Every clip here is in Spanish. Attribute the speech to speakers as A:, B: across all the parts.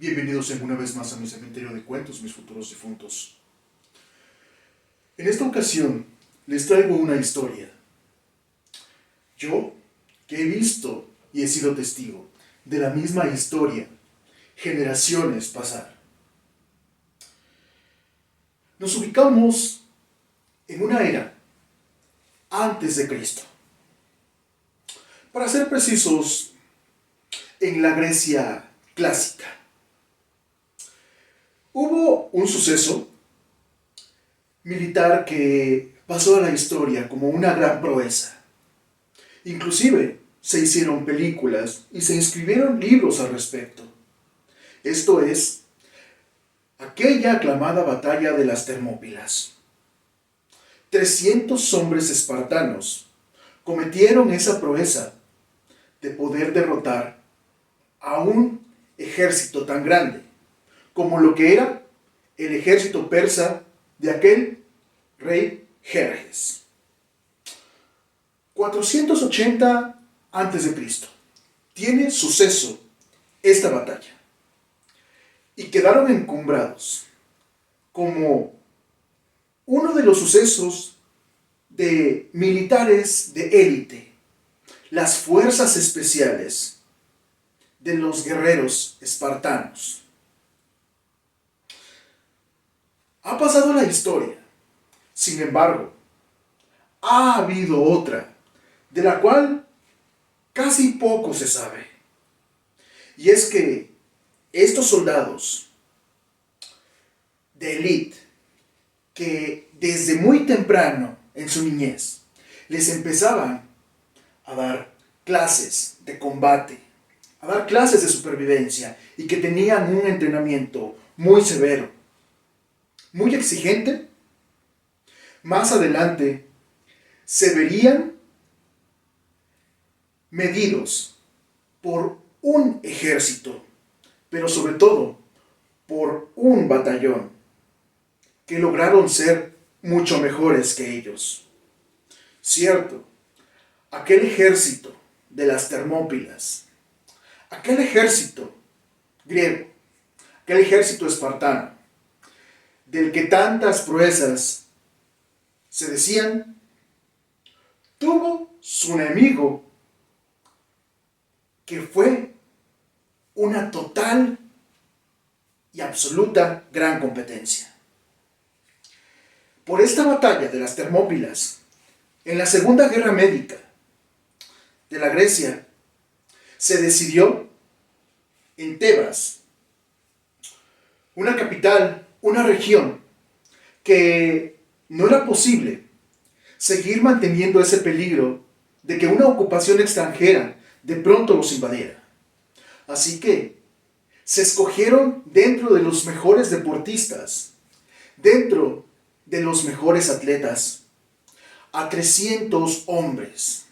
A: Bienvenidos una vez más a mi cementerio de cuentos, mis futuros difuntos. En esta ocasión les traigo una historia. Yo, que he visto y he sido testigo de la misma historia, generaciones pasar. Nos ubicamos en una era antes de Cristo. Para ser precisos, en la Grecia clásica. Hubo un suceso militar que pasó a la historia como una gran proeza. Inclusive se hicieron películas y se escribieron libros al respecto. Esto es, aquella aclamada batalla de las Termópilas. 300 hombres espartanos cometieron esa proeza de poder derrotar a un ejército tan grande como lo que era el ejército persa de aquel rey Jerjes. 480 a.C. tiene suceso esta batalla y quedaron encumbrados como uno de los sucesos de militares de élite, las fuerzas especiales de los guerreros espartanos. Ha pasado la historia. Sin embargo, ha habido otra, de la cual casi poco se sabe. Y es que estos soldados de élite, que desde muy temprano en su niñez les empezaban a dar clases de combate, a dar clases de supervivencia, y que tenían un entrenamiento muy severo, muy exigente, más adelante se verían medidos por un ejército, pero sobre todo por un batallón, que lograron ser mucho mejores que ellos. Cierto, aquel ejército de las Termópilas, aquel ejército griego, aquel ejército espartano, del que tantas proezas se decían, tuvo su enemigo, que fue una total y absoluta gran competencia. Por esta batalla de las Termópilas, en la Segunda Guerra Médica de la Grecia, se decidió en Tebas, una capital, una región, que no era posible seguir manteniendo ese peligro de que una ocupación extranjera de pronto los invadiera. Así que se escogieron dentro de los mejores deportistas, dentro de los mejores atletas, a 300 hombres.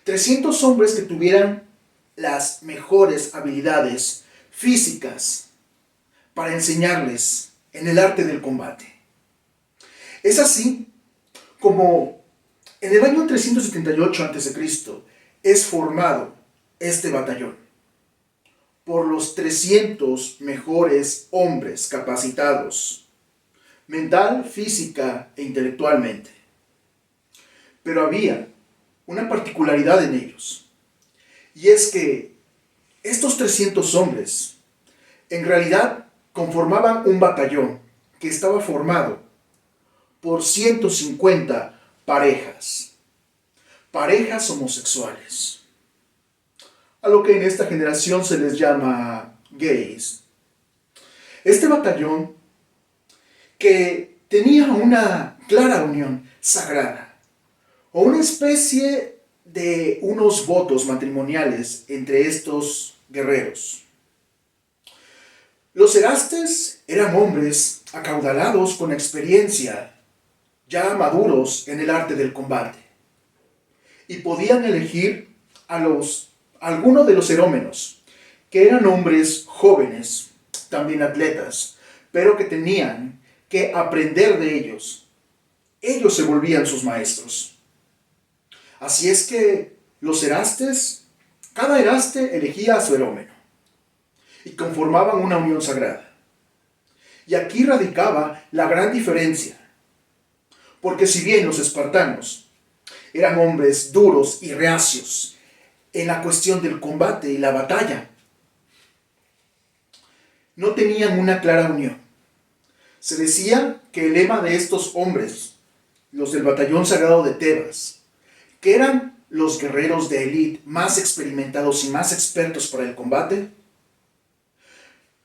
A: 300 hombres que tuvieran las mejores habilidades físicas para enseñarles en el arte del combate. Es así como en el año 378 a.C. es formado este batallón por los 300 mejores hombres capacitados, mental, física e intelectualmente. Pero había una particularidad en ellos, y es que estos 300 hombres en realidad conformaban un batallón que estaba formado por 150 parejas homosexuales, a lo que en esta generación se les llama gays. Este batallón, que tenía una clara unión sagrada, o una especie de unos votos matrimoniales entre estos guerreros. Los erastes eran hombres acaudalados con experiencia, ya maduros en el arte del combate, y podían elegir a algunos de los erómenos, que eran hombres jóvenes, también atletas, pero que tenían que aprender de ellos. Ellos se volvían sus maestros. Así es que los erastes, cada eraste elegía a su erómeno, y conformaban una unión sagrada. Y aquí radicaba la gran diferencia, porque si bien los espartanos eran hombres duros y reacios en la cuestión del combate y la batalla, no tenían una clara unión. Se decía que el lema de estos hombres, los del batallón sagrado de Tebas, que eran los guerreros de élite más experimentados y más expertos para el combate,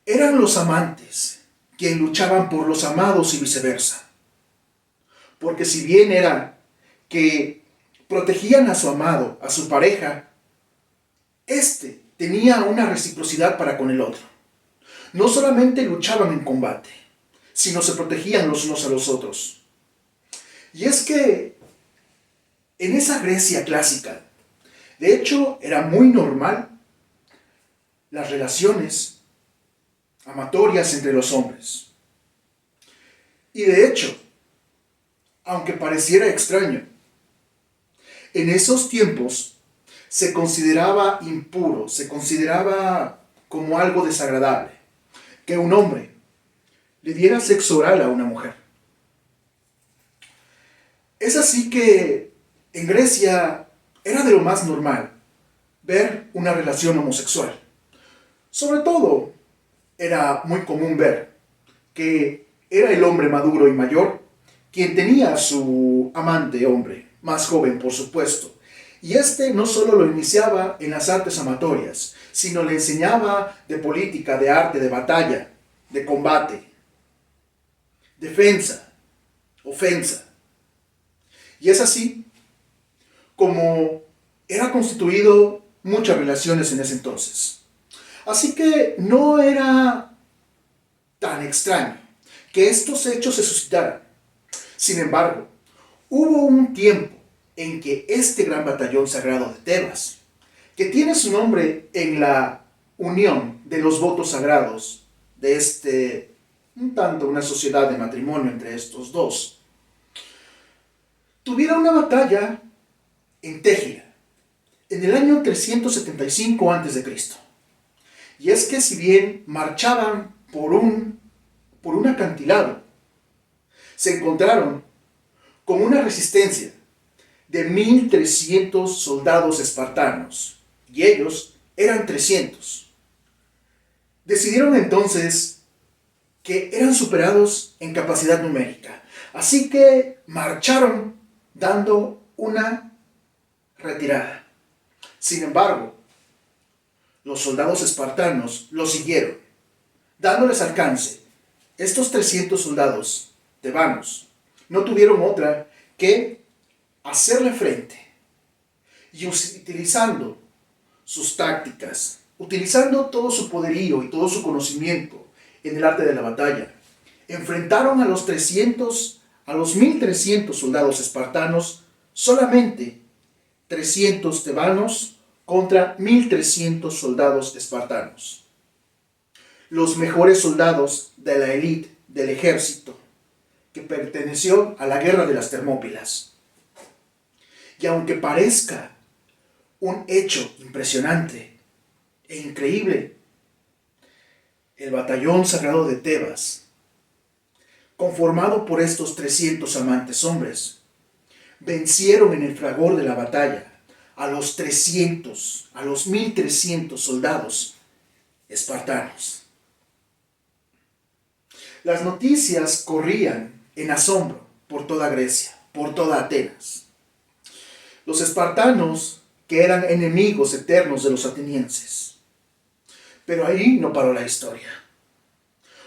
A: eran los amantes quienes luchaban por los amados y viceversa. Porque si bien era que protegían a su amado, a su pareja, éste tenía una reciprocidad para con el otro. No solamente luchaban en combate, sino se protegían los unos a los otros. Y es que en esa Grecia clásica, de hecho, era muy normal las relaciones amatorias entre los hombres. Y de hecho, aunque pareciera extraño, en esos tiempos se consideraba impuro, se consideraba como algo desagradable que un hombre le diera sexo oral a una mujer. Es así que en Grecia era de lo más normal ver una relación homosexual. Sobre todo, era muy común ver que era el hombre maduro y mayor quien tenía a su amante hombre, más joven por supuesto, y este no solo lo iniciaba en las artes amatorias, sino le enseñaba de política, de arte, de batalla, de combate, defensa, ofensa. Y es así como era constituido muchas relaciones en ese entonces. Así que no era tan extraño que estos hechos se suscitaran. Sin embargo, hubo un tiempo en que este gran batallón sagrado de Tebas, que tiene su nombre en la unión de los votos sagrados de un tanto una sociedad de matrimonio entre estos dos, tuviera una batalla en Tégila, en el año 375 a.C. Y es que si bien marchaban por un acantilado, se encontraron con una resistencia de 1,300 soldados espartanos, y ellos eran 300. Decidieron entonces que eran superados en capacidad numérica, así que marcharon dando una retirada. Sin embargo, los soldados espartanos los siguieron, dándoles alcance. Estos 300 soldados tebanos no tuvieron otra que hacerle frente y utilizando sus tácticas, utilizando todo su poderío y todo su conocimiento en el arte de la batalla, enfrentaron a los 1,300 soldados espartanos, solamente 300 tebanos contra 1,300 soldados espartanos. Los mejores soldados de la élite del ejército que perteneció a la guerra de las Termópilas. Y aunque parezca un hecho impresionante e increíble, el batallón sagrado de Tebas, conformado por estos 300 amantes hombres, vencieron en el fragor de la batalla a los 1,300 soldados espartanos. Las noticias corrían en asombro por toda Grecia, por toda Atenas. Los espartanos, que eran enemigos eternos de los atenienses. Pero ahí no paró la historia.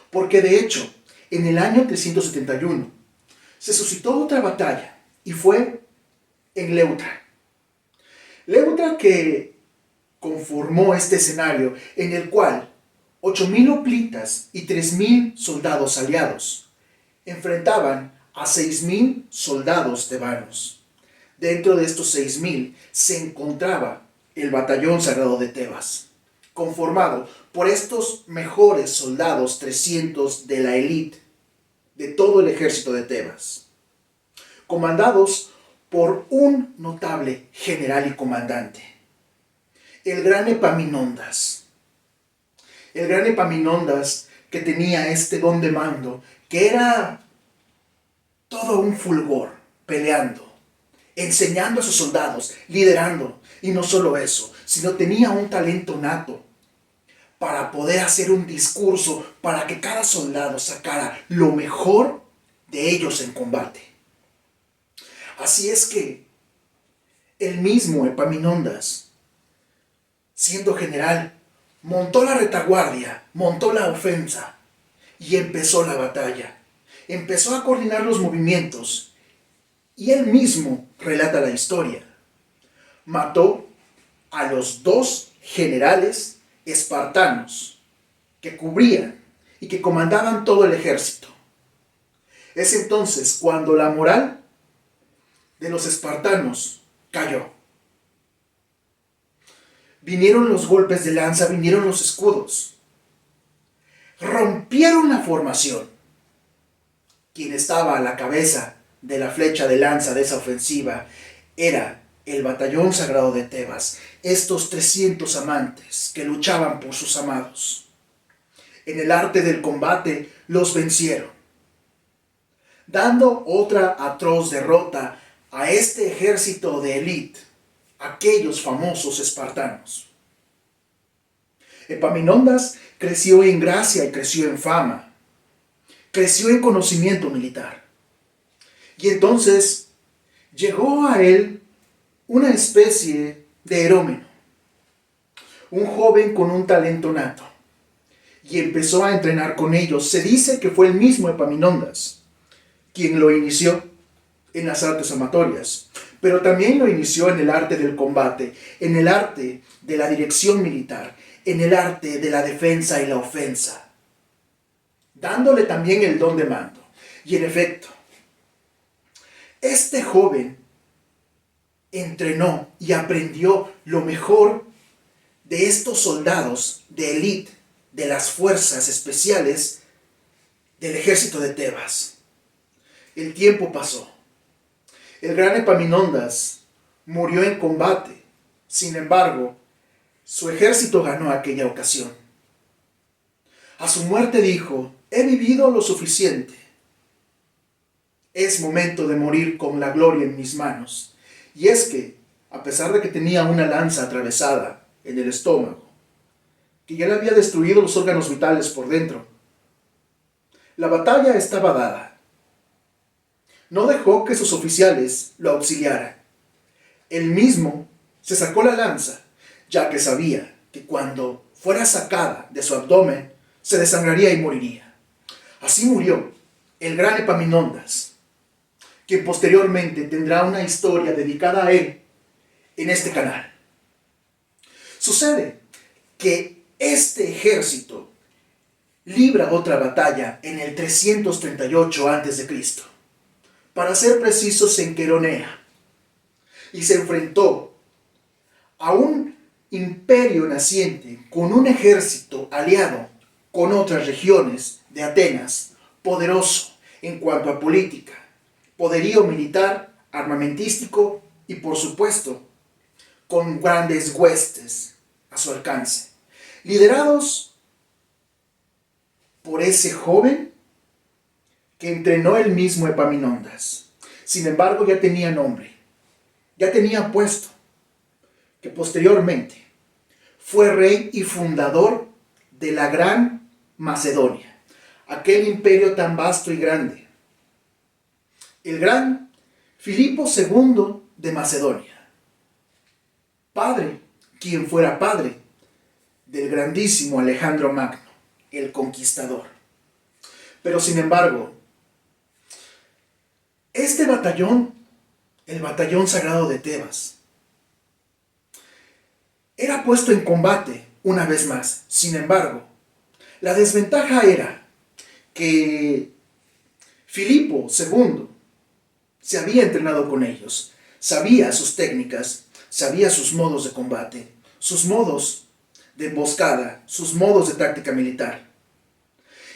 A: Porque de hecho, en el año 371, se suscitó otra batalla, y fue en Leuctra. Leuctra que conformó este escenario en el cual 8,000 hoplitas y 3,000 soldados aliados enfrentaban a 6,000 soldados tebanos. Dentro de estos 6,000 se encontraba el batallón sagrado de Tebas, conformado por estos mejores soldados 300 de la élite de todo el ejército de Tebas, comandados por un notable general y comandante, el gran Epaminondas. El gran Epaminondas, que tenía este don de mando, que era todo un fulgor, peleando, enseñando a sus soldados, liderando. Y no solo eso, sino tenía un talento nato para poder hacer un discurso para que cada soldado sacara lo mejor de ellos en combate. Así es que el mismo Epaminondas, siendo general, montó la retaguardia, montó la ofensa y empezó la batalla. Empezó a coordinar los movimientos y él mismo relata la historia. Mató a los 2 generales espartanos que cubrían y que comandaban todo el ejército. Es entonces cuando la moral de los espartanos cayó. Vinieron los golpes de lanza, vinieron los escudos. Rompieron la formación. Quien estaba a la cabeza de la flecha de lanza de esa ofensiva era el batallón sagrado de Tebas, estos 300 amantes que luchaban por sus amados. En el arte del combate los vencieron, dando otra atroz derrota a este ejército de élite, aquellos famosos espartanos. Epaminondas creció en gracia y creció en fama, creció en conocimiento militar. Y entonces llegó a él una especie de Herómeno, un joven con un talento nato, y empezó a entrenar con ellos. Se dice que fue el mismo Epaminondas quien lo inició en las artes amatorias, pero también lo inició en el arte del combate, en el arte de la dirección militar, en el arte de la defensa y la ofensa, dándole también el don de mando. Y en efecto, este joven entrenó y aprendió lo mejor de estos soldados de élite, de las fuerzas especiales del ejército de Tebas. El tiempo pasó. El gran Epaminondas murió en combate. Sin embargo, su ejército ganó aquella ocasión. A su muerte dijo: he vivido lo suficiente. Es momento de morir con la gloria en mis manos. Y es que, a pesar de que tenía una lanza atravesada en el estómago, que ya le había destruido los órganos vitales por dentro, la batalla estaba dada. No dejó que sus oficiales lo auxiliaran. Él mismo se sacó la lanza, ya que sabía que cuando fuera sacada de su abdomen, se desangraría y moriría. Así murió el gran Epaminondas, quien posteriormente tendrá una historia dedicada a él en este canal. Sucede que este ejército libra otra batalla en el 338 a.C., para ser precisos en Queronea, y se enfrentó a un imperio naciente con un ejército aliado con otras regiones de Atenas, poderoso en cuanto a política, poderío militar, armamentístico y, por supuesto, con grandes huestes a su alcance, liderados por ese joven que entrenó el mismo Epaminondas. Sin embargo, ya tenía nombre, ya tenía puesto, que posteriormente fue rey y fundador de la Gran Macedonia, aquel imperio tan vasto y grande, el gran Filipo II de Macedonia, quien fuera padre del grandísimo Alejandro Magno, el conquistador. Pero sin embargo, este batallón, el batallón sagrado de Tebas, era puesto en combate una vez más. Sin embargo, la desventaja era que Filipo II se había entrenado con ellos, sabía sus técnicas, sabía sus modos de combate, sus modos de emboscada, sus modos de táctica militar.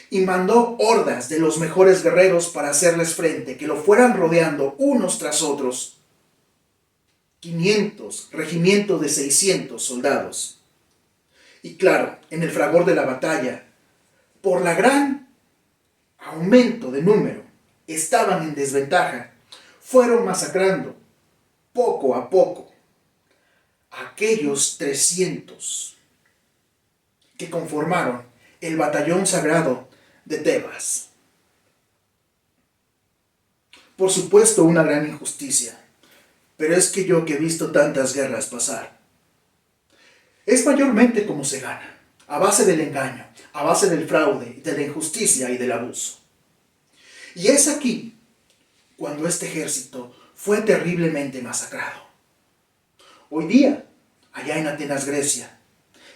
A: Y mandó hordas de los mejores guerreros para hacerles frente, que lo fueran rodeando unos tras otros. 500 regimientos de 600 soldados. Y claro, en el fragor de la batalla, por la gran aumento de número, estaban en desventaja, fueron masacrando poco a poco a aquellos 300 que conformaron el batallón sagrado de Tebas. Por supuesto, una gran injusticia, pero es que yo que he visto tantas guerras pasar, es mayormente como se gana, a base del engaño, a base del fraude, de la injusticia y del abuso. Y es aquí cuando este ejército fue terriblemente masacrado. Hoy día, allá en Atenas, Grecia,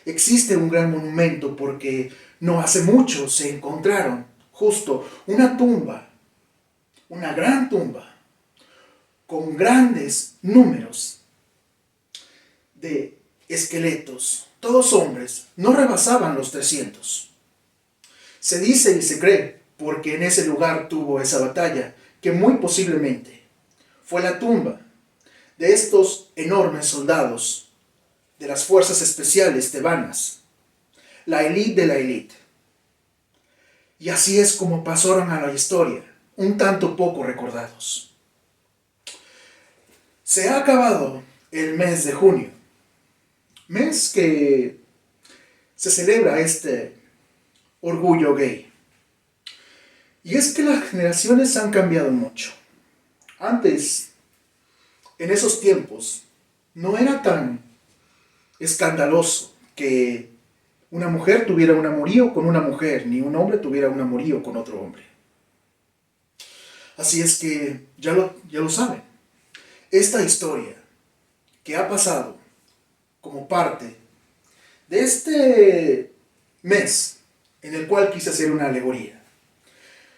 A: existe un gran monumento porque no hace mucho se encontraron justo una tumba, una gran tumba, con grandes números de esqueletos, todos hombres, no rebasaban los 300. Se dice y se cree, porque en ese lugar tuvo esa batalla, que muy posiblemente fue la tumba de estos enormes soldados de las fuerzas especiales tebanas, la élite de la élite. Y así es como pasaron a la historia, un tanto poco recordados. Se ha acabado el mes de junio, mes que se celebra este orgullo gay. Y es que las generaciones han cambiado mucho. Antes, en esos tiempos, no era tan escandaloso que una mujer tuviera un amorío con una mujer, ni un hombre tuviera un amorío con otro hombre. Así es que ya lo saben. Esta historia que ha pasado como parte de este mes en el cual quise hacer una alegoría.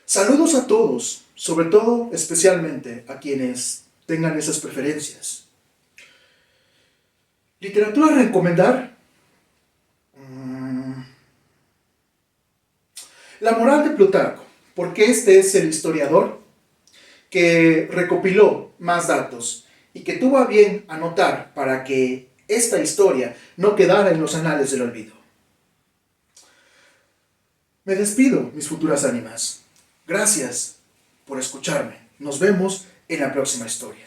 A: Saludos a todos, sobre todo especialmente a quienes tengan esas preferencias. Literatura a recomendar. La moral de Plutarco, porque este es el historiador que recopiló más datos y que tuvo a bien anotar para que esta historia no quedara en los anales del olvido. Me despido, mis futuras ánimas. Gracias por escucharme. Nos vemos en la próxima historia.